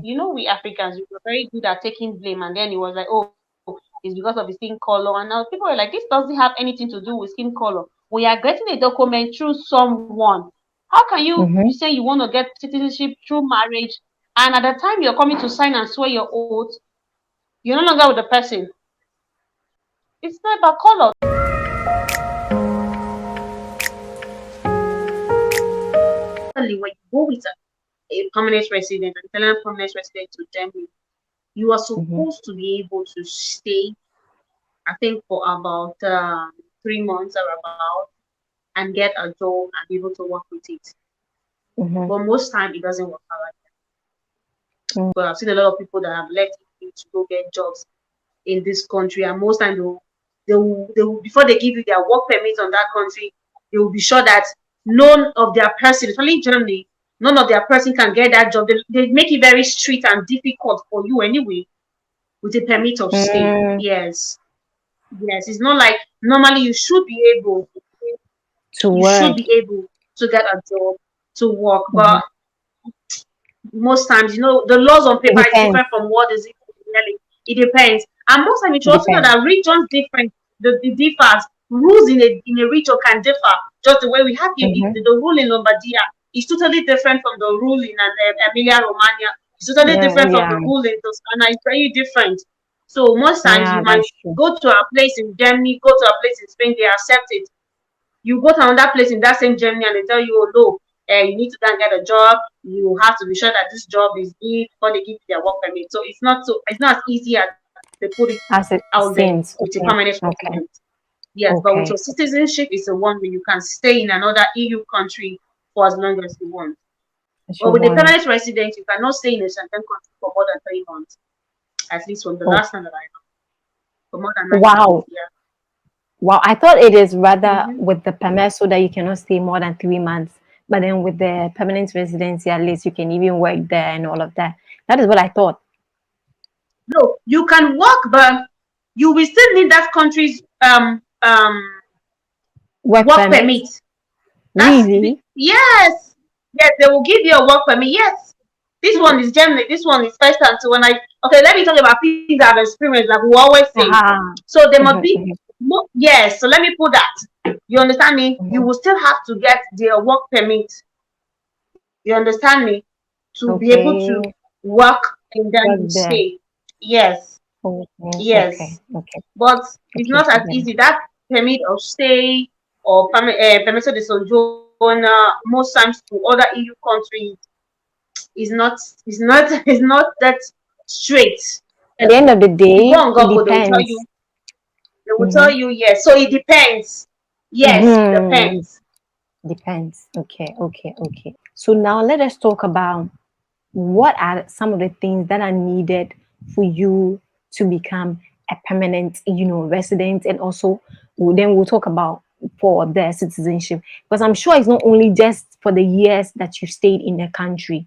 we Africans, we were very good at taking blame, and then it was like, oh, it's because of the skin color. And now people are like, this doesn't have anything to do with skin color. We are getting a document through someone. How can you Mm-hmm. be saying you want to get citizenship through marriage, and at the time you're coming to sign and swear your oath, you're no longer with the person? It's not about color. When you go with a permanent resident, an Italian permanent resident to Germany, you are Mm-hmm. supposed to be able to stay, I think, for about 3 months or about, and get a job and be able to work with it. Mm-hmm. But most time it doesn't work out like that. Mm-hmm. But I've seen a lot of people that have left it to go get jobs in this country, and most time they will before they give you their work permit on that country, they will be sure that none of their person, especially in Germany, none of their person can get that job. They make it very strict and difficult for you anyway with a permit of stay. Mm, Yes, yes, it's not like normally to you should work. be able to get a job to work, Mm-hmm. but most times, the laws on It paper is depends. different from what is it really. It depends. And most times you It should also know depends. that regions different, the differs. Rules in a region can differ. Just the way we have here, Mm-hmm. the rule in Lombardia is totally different from the rule in Emilia Romagna. It's totally Yeah, different from yeah, the rule in Toscana. It's very different. So most times yeah, you might that's true. go to a place in Germany, go to a place in Spain, they accept it. You go to another place in that same Germany and they tell you, oh no, you need to go and get a job. You have to be sure that this job is it before they give you their work permit. So it's not as easy as they put it As it out there seems. with a Okay. permanent Okay. resident. Yes, but with Okay. your citizenship, it's the one where you can stay in another EU country for as long as you want. If you But with a want. permanent resident, you cannot stay in a certain country for more than 3 months, at least from the Oh, last time that I know, for more than 90 days. wow. Yeah. Wow. I thought it is rather Mm-hmm. with the permit so that you cannot stay more than 3 months. But then with the permanent residency, at least you can even work there and all of that. That is what I thought. No, you can work, but you will still need that country's Work work permit? permit. Really? Yes, yes, they will give you a work permit. Yes, this one is Germany. This one is first time. So when I okay, let me talk about things I've experienced. Like we always say, Ah. so there must Mhm, be mhm, yes. So let me put that. You understand me? You mhm. will still have to get their work permit. You understand me? To be able Okay. to work and then Work you there. stay. Yes, Okay. Okay. yes. Okay. But it's Okay. not as Then. easy. That permit of stay or permission de sojourn most times to other EU countries is not is not that straight. At the end of the If you go day, on it Google, depends. they will tell Mm-hmm. you yes. So it depends. Yes, it Mm-hmm. depends. Depends. Okay. Okay. Okay. So now let us talk about what are some of the things that are needed for you to become a permanent, resident, and also then we'll talk about for the citizenship because I'm sure it's not only just for the years that you stayed in the country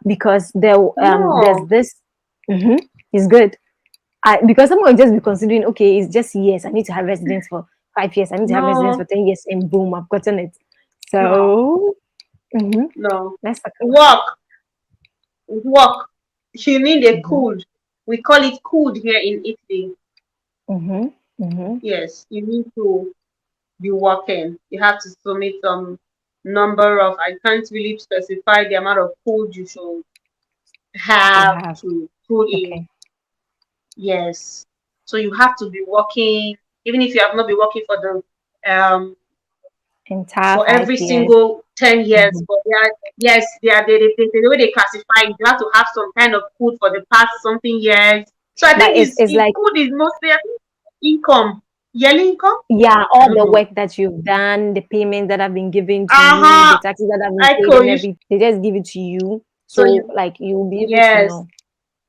because there's No, this. Mhm, it's good. Because someone will just be considering, okay, it's just years. I need to have residence for 5 years. I need to have residence for no, 10 years, and boom, I've gotten it. no, So, mhm, no. let's talk about. Work, work. You need a Mhm, code. We call it code here in Italy. mhm, mhm. Yes, you need to be working. You have to submit some number of, I can't really specify the amount of code you should To have have. to put in. Okay. Yes. So you have to be working, even if you have not been working Entire for five every years. single 10 years. Mhm. But yes, the way they classify it, you have to have some kind of code for the past something years. So I But think it's like, code is mostly, I think, income, yearly income. yeah, I all don't the know. work that you've done, the payments that have been given to you, Uh-huh. the taxes that have been paid, Echo, and everything, they just give it to you. so So, like, you'll be able to yes. know.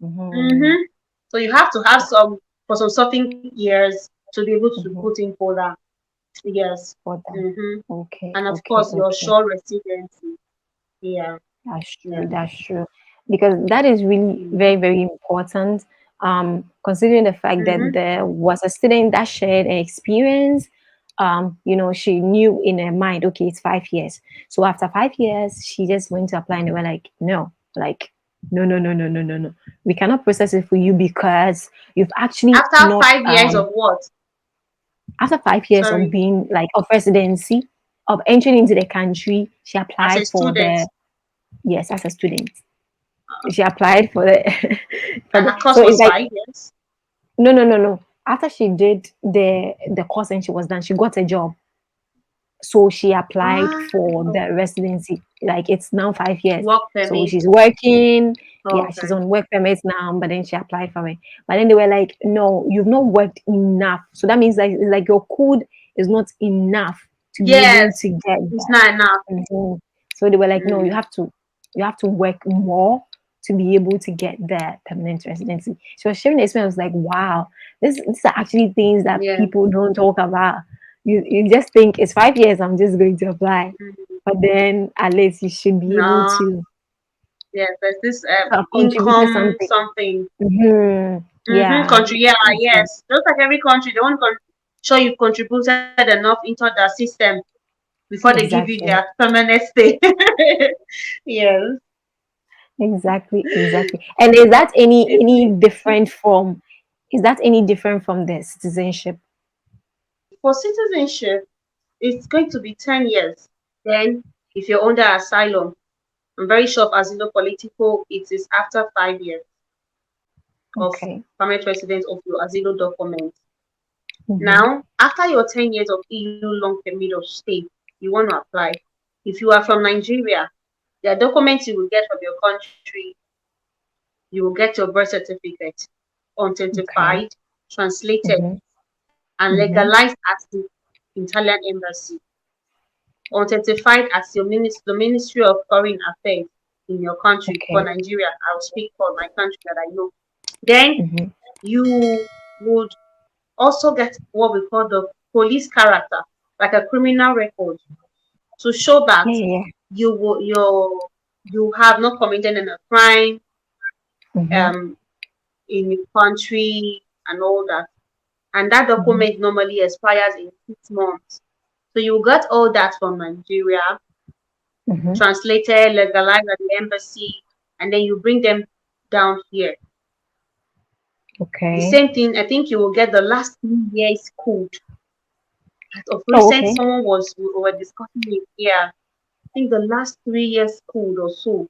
Hmm. Mm-hmm. So you have to have some for some certain years to be able to Hmm. put in for that. Yes. For that. Mm-hmm. Okay, And of okay, course your okay. sure residency. Yeah. That's true. Yeah. That's true. Because that is really Mm-hmm. very, very important. Considering the fact that Mm-hmm. there was a student that shared an experience, she knew in her mind, okay, it's 5 years. So after 5 years, she just went to apply and they were like, no, like no, no, no, no, no, no, no. We cannot process it for you because you've actually After not 5 years of what? after 5 years of Sorry, being like of residency, of entering into the country, she as a applied for student, the yes, as a student. She applied for the for and the her course so it's was like 5 years. no, no, no, no. After she did the course and she was done, she got a job. So she applied Ah, for the residency. Like it's now 5 years. work So permit. she's working. Yeah, she's Okay. on work permits now, but then she applied for it. But then they were like, no, you've not worked enough. So that means like it's like your code is not enough to be able Yes, to get it's that. not enough. Mhm. So they were like, no, Mm, you have to work more to be able to get the permanent residency. She was sharing the experience. I was like, wow, these are actually things that yeah. people don't talk about. You just think it's 5 years, I'm just going to apply. Mm, But then at least you should be able no. to Yes, there's this have contributed income something. something. Yeah, Country, yeah, something. yes. Just like every country, they want to show you've contributed enough into the system before they give you Exactly. their permanent stay. Yes. Exactly, exactly. And is that any Even different from is that any different from the citizenship? for citizenship, it's going to be 10 years. Then, if you're under asylum, I'm very sure of asilo political, it is after 5 years of Okay. permanent residence of your asilo document. Mm-hmm. Now, after your 10 years of EU long permit of stay, you want to apply. If you are from Nigeria, there are documents you will get from your country. You will get your birth certificate, Okay. authentified, translated, Mm-hmm. and Mm-hmm. legalized at the Italian embassy, authentified as the Ministry of Foreign Affairs in your country. For Okay. Nigeria, I'll speak for my country that I know. Then Mm-hmm. you would also get what we call the police character, like a criminal record, to show that Yeah, yeah, you will you have not committed a crime yeah. Mm-hmm. um in the country and all that. And that Mm-hmm. document normally expires in 6 months. So you got all that from Nigeria, Mm-hmm. translated, legalized at the embassy, and then you bring them down here. The Okay. same thing, I think you will get the last 3 years code. Of Oh, recent, okay. someone was we were discussing it here. I think the last 3 years code or so.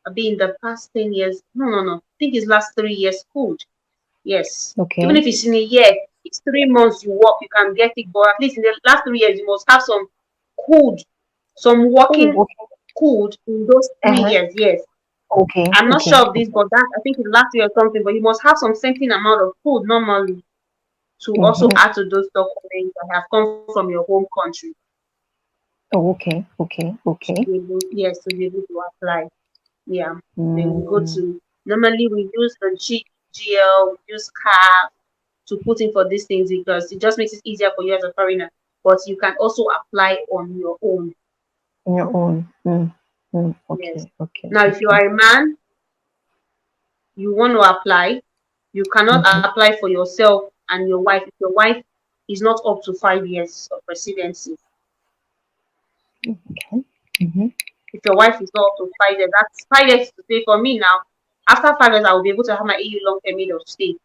I be in the past 10 years. No, no, no. I think it's last 3 years code. Yes. Even Okay. if it's in a year, it's 3 months you work, you can get it. But at least in the last 3 years, you must have some code, some Oh, working okay. code in those three Uh-huh. years. Yes. Okay. I'm not Okay. sure of this, but that I think it's last year or something. But you must have some certain amount of code normally to also Mm-hmm. add to those documents that have come from your home country Oh, okay. Okay. to Okay. be able, yes, to be able to apply. Yeah. Then we go Mm. to normally we use the GL, we use CAF to put in for these things because it just makes it easier for you as a foreigner. But you can also apply on your own. On your own. Mm. Mm. Yes. Okay. Okay. Now, if you Okay. are a man, you want to apply, you cannot Mm-hmm. apply for yourself and your wife if your wife is not up to 5 years of residency. Okay. Mm-hmm. If your wife is not up to 5 years, that's 5 years to stay for me now. After 5 years, I will be able to have my EU long permit of stay.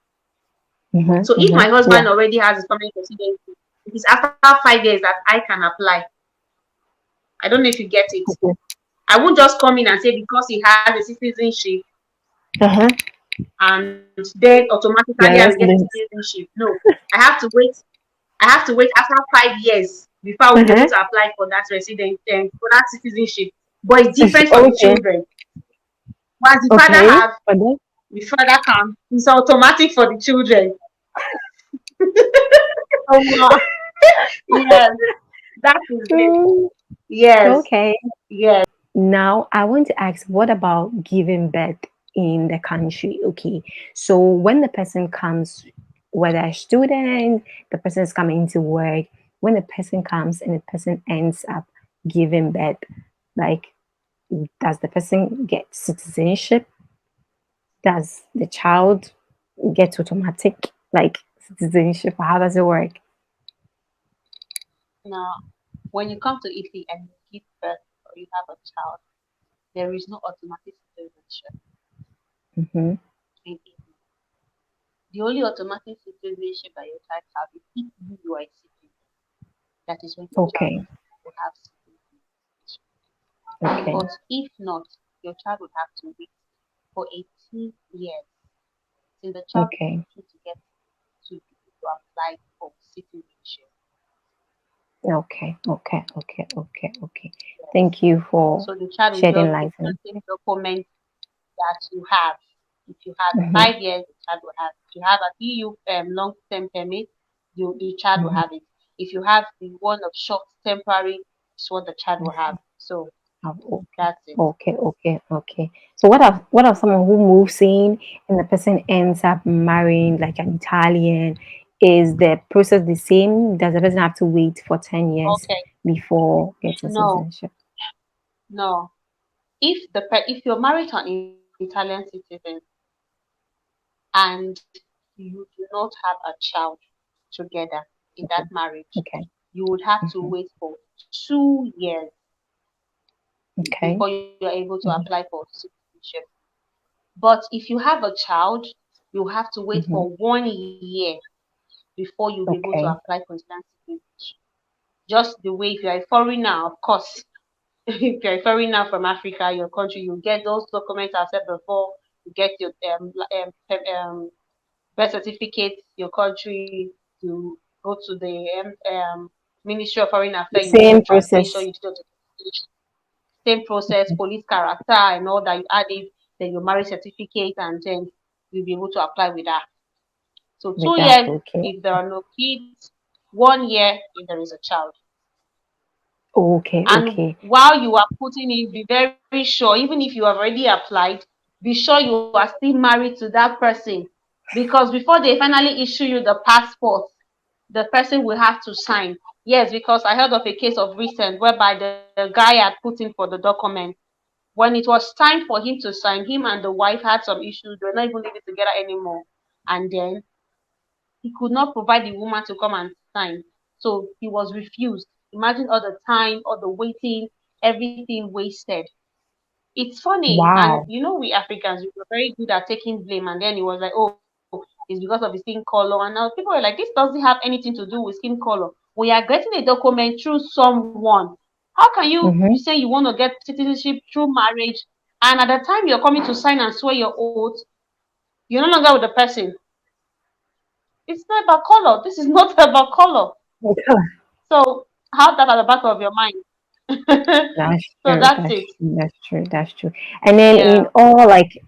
So Mm-hmm. if Mm-hmm. my Yeah. husband already has his permanent residency, it is after 5 years that I can apply. I don't know if you get it. Okay. I won't just come in and say because he has a citizenship Uh-huh. and then automatically Your I will get a residence. citizenship. No, I have to wait. I have to wait after 5 years before I will be able Uh-huh. to apply for that resident for that citizenship. But it's So different for the okay. children. Once the father Okay. have, But then the father can. It's automatic for the children. oh wow. Yes, that is it. Mm, Yes, okay. yes. Now, I want to ask, what about giving birth in the country? Okay, so when the person comes, whether a student, the person is coming to work, when the person comes and the person ends up giving birth, like, does the person get citizenship? Does the child get automatic, like, citizenship? How does it work? Now, when you come to Italy and you give birth or you have a child, there is no automatic citizenship Mm-hmm. in Italy. The only automatic citizenship that your child have is if you are a citizen. That is when your child Okay. will have citizenship. But Okay. if not, your child would have to wait for 18 years till the child is Okay. 18 to get to apply for citizenship. Okay. Okay. Okay. Okay. Okay. Yes. Thank you for So the child will shedding just light get on. the same document that you have. If you have Mm-hmm. 5 years, the child will have. If you have an EU long-term permit, the child will Mm-hmm. have it. If you have the one of short temporary, it's what the child will have. So Oh, okay. that's it. Okay. Okay. Okay. So what if someone who moves in and the person ends up marrying like an Italian? Is the process the same? Does the person have to wait for 10 years Okay. before getting No, citizenship? no. If you're married to an Italian citizen and you do not have a child together in that Okay. marriage, Okay. you would have to Mm-hmm. wait for 2 years Okay. before you're able to apply Mm-hmm. for citizenship. But if you have a child, you have to wait Mm-hmm. for 1 year before you'll be able to Okay. apply for instant citizenship. Just the way if you're a foreigner, of course, if you're a foreigner from Africa, your country, you get those documents I said before. You get your birth certificate, your country. You go to the Ministry of Foreign The Affairs. You do same your translation. process. You do the same process, police character, and all that. You add it, then your marriage certificate, and then you'll be able to apply with that. So With two that. years Okay. if there are no kids, 1 year if there is a child. Okay. And Okay. while you are putting it, be very sure, even if you have already applied, be sure you are still married to that person. Because before they finally issue you the passport, the person will have to sign. Yes, because I heard of a case of recent whereby the guy had put in for the document. When it was time for him to sign, him and the wife had some issues. They were not even living together anymore. And then he could not provide the woman to come and sign. So he was refused. Imagine all the time, all the waiting, everything wasted. It's funny, and Wow. we Africans, we were very good at taking blame. And then he was like, "Oh, it's because of his skin color." And now people were like, "This doesn't have anything to do with skin color. We are getting a document through someone. How can you be Mm-hmm. saying you want to get citizenship through marriage, and at the time you're coming to sign and swear your oath, you're no longer with the person? It's not about color. This is not about color. So have that at the back of your mind." That's So true. that's That's it. true. That's true. That's true. And then Yeah.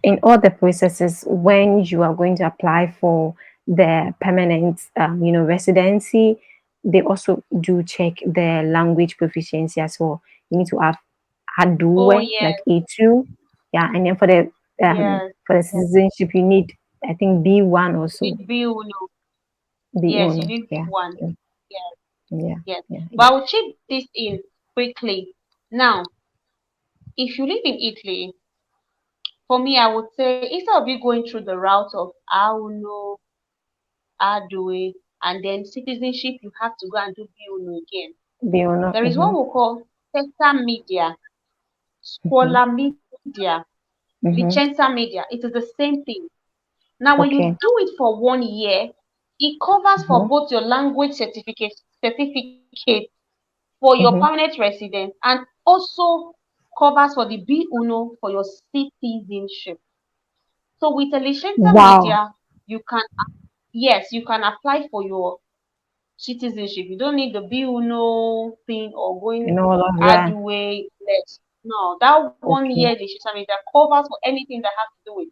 in all the processes, when you are going to apply for the permanent, residency, they also do check the language proficiency as well. You need to have Oh Hadoué, like yes, A2. Yeah, and then yes. for the citizenship, you need I think B1 You also. need B1. Yes, you B1. need Yeah. B1. Yeah. Yes, Yeah. yes. Yeah. But Yeah. I will chip this in quickly. Now, if you live in Italy, for me, I would say instead of you going through the route of Auno, Adue, and then citizenship, you have to go and do B1 again. B1. There is Mm-hmm. what we call Testa Media, Mm-hmm. Scuola Media, Mm-hmm. Licenza Media. It is the same thing. Now, when you Okay. do it for 1 year, it covers for Mm-hmm. both your language certificate for your Mm-hmm. permanent residence and also covers for the B1 for your citizenship. So with a licenza Wow. media, you can yes, you can apply for your citizenship. You don't need the B1 thing or going And all of hard that. way. No, that 1 year Okay. licenza media covers for anything that has to do with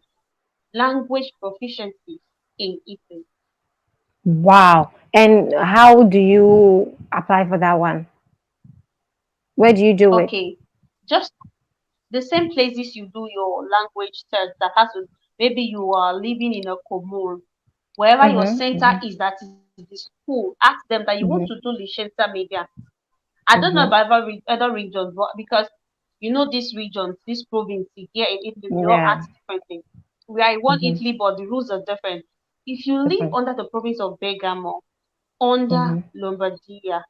language proficiency in Italy. Wow. And how do you apply for that one? Where do you do it? Okay, just the same places you do your language test that has to maybe you are living in a commune, wherever your Mm-hmm. center Mm-hmm. is, that is the school. Ask them that you want to do Mm-hmm. licenza media. I don't know about Mm-hmm. other regions, but because these regions, this province here in Italy, they all Yeah. act differently. We are in one Mm-hmm. Italy, but the rules are different. If you live Different. under the province of Bergamo, under Mm-hmm. Lombardia,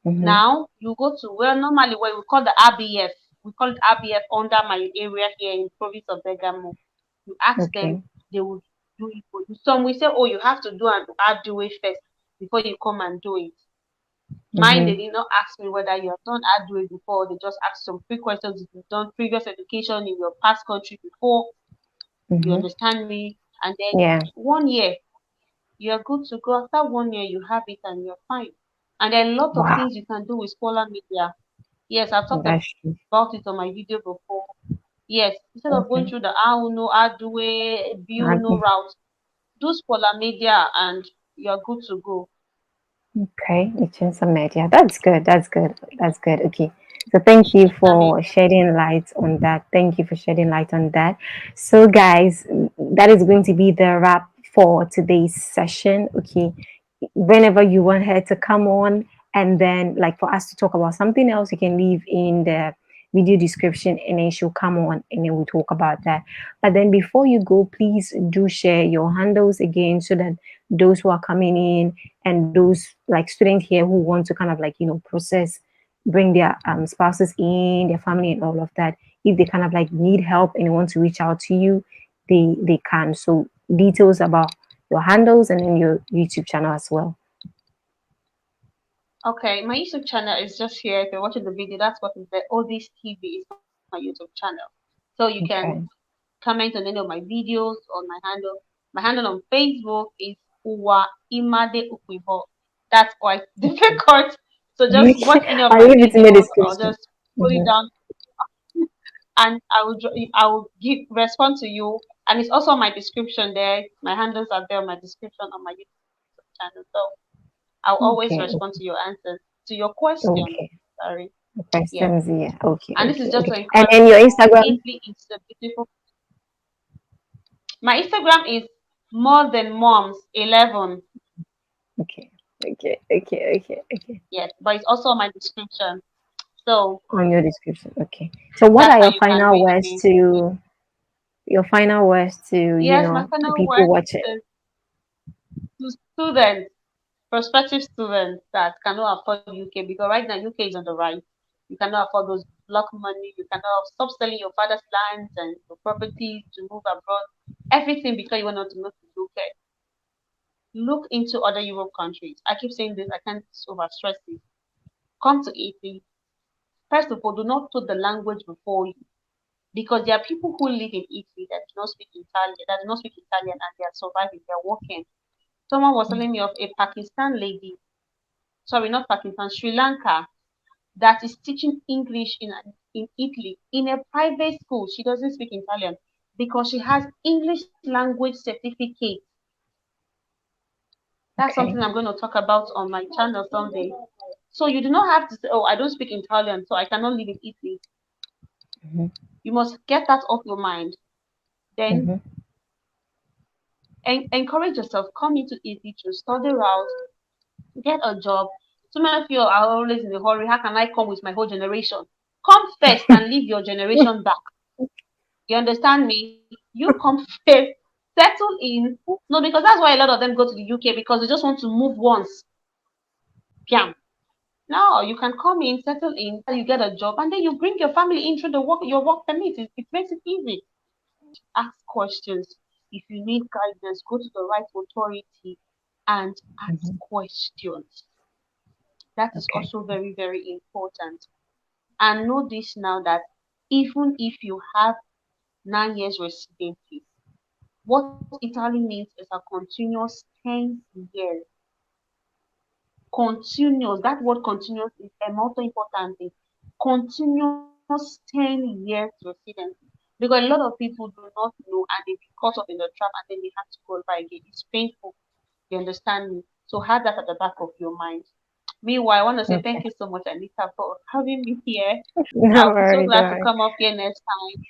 Mm-hmm. now you go to, well, normally what we call the RBF. we call it RBF under my area here in province of Bergamo. You ask them, Okay. they will do it for you. Some will say, oh, you have to do an hard way first before you come and do it. Mine, they Mm-hmm. did not ask me whether you have done hard way before. They just asked some free questions. If you've done previous education in your past country before, you Mm-hmm. understand me? And then Yeah. 1 year, you're good to go. After 1 year, you have it and you're fine. And there are a lot of Wow. things you can do with Scholar Media. Yes, I've talked That's true. about it on my video before. Yes, instead of going Okay. through the how no, how do we, view no Okay. route, do Scholar Media and you're good to go. Okay, it's some media. That's good. That's good. That's good. Okay. So thank you I mean, for shedding light on that. Thank you for shedding light on that. So guys, that is going to be the wrap for today's session. Okay. Whenever you want her to come on and then like for us to talk about something else, you can leave in the video description and then she'll come on and then we'll talk about that. But then before you go, please do share your handles again so that those who are coming in and those like students here who want to kind of like process, bring their spouses in, their family and all of that, if they kind of like need help and they want to reach out to you, they can. So details about your handles and then your YouTube channel as well. okay, my YouTube channel is just here. If you're watching the video, that's what is there. Oddy'stv is my YouTube channel. So you can Okay. comment on any of my videos on my handle. My handle on Facebook is Uwa Imade Ukwibo. That's quite difficult. So just watch any of I'll my leave it in the videos or description. just put it Mhm. down and I will give respond to you. And it's also on my description there. My handles are there on my description on my YouTube channel. So I'll always Okay. respond to your answers to your question. Okay. Sorry. Yes. Questions, yeah. Okay. And this is Okay. just Okay. to And encourage and your you. Instagram. Italy is a beautiful. My Instagram is more than moms 11. Okay. Okay. Okay. Okay. Okay. Yes, but it's also on my description. So On your description. Okay. So what that's are how your you can final reach words me. to Yes, my the final people word watching? is to students, prospective students that cannot afford UK because right now UK is on the rise. You cannot afford those block money. You cannot stop selling your father's lands and your properties to move abroad. Everything because you want to move to UK. Look into other Europe countries. I keep saying this. I can't overstress this. Come to Italy. First of all, do not put the language before you because there are people who live in Italy that do not speak Italian, and they are surviving, they are working. Someone was telling me of a Pakistan lady, sorry, not Pakistan, Sri Lanka, that is teaching English in Italy in a private school. She doesn't speak Italian because she has English language certificate. That's Okay. something I'm going to talk about on my channel someday. So you do not have to say, oh, I don't speak Italian, so I cannot live in Italy. Mm-hmm. You must get that off your mind. Then Mm-hmm. encourage yourself, come into Italy to study out, get a job. Some of you are always in a hurry. How can I come with my whole generation? Come first and leave your generation back. You understand me? You come first, settle in. No, because that's why a lot of them go to the UK because they just want to move once. Piam. No, you can come in, settle in, you get a job, and then you bring your family in through the work your work permit. It makes it easy. Ask questions. If you need guidance, go to the right authority and ask Mm-hmm. questions. That is Okay. also very, very important. And know this now that even if you have 9 years residency, what Italy means is a continuous 10 years. Continuous, that word continuous is a most important thing. Continuous 10 years residency. Because a lot of people do not know and they get caught up in the trap and then they have to qualify again. It's painful. You understand me? So have that at the back of your mind. Meanwhile, I want to say thank Okay. you so much, Anita, for having me here. No I'll be so worries. All glad to right. come up here next time.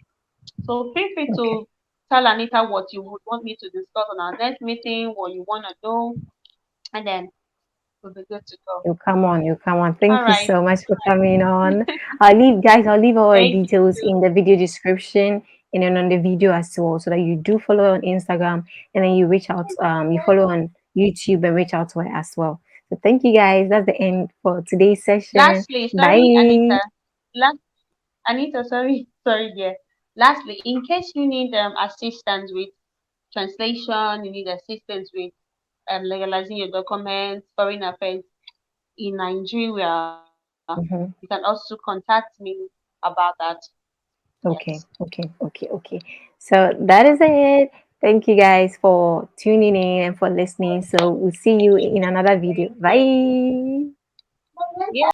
So feel free Okay. to tell Anita what you would want me to discuss on our next meeting, what you want to do, and then we'll be good to go. You come on. You come on. All Thank you right. so much for coming on. I'll leave our Thank you details too. in the video description and then on the video as well, so that you do follow on Instagram and then you reach out. You follow on YouTube and reach out to her as well. So thank you guys. That's the end for today's session. Lastly, sorry, Bye. Anita. Last Anita, sorry, sorry, dear. Lastly, in case you need assistance with translation, you need assistance with legalizing your documents, foreign affairs in Nigeria, you can Mm-hmm. also contact me about that. Yes. Okay, okay, okay, okay. So that is it. Thank you guys for tuning in and for listening. So we'll see you in another video. Bye. Yeah.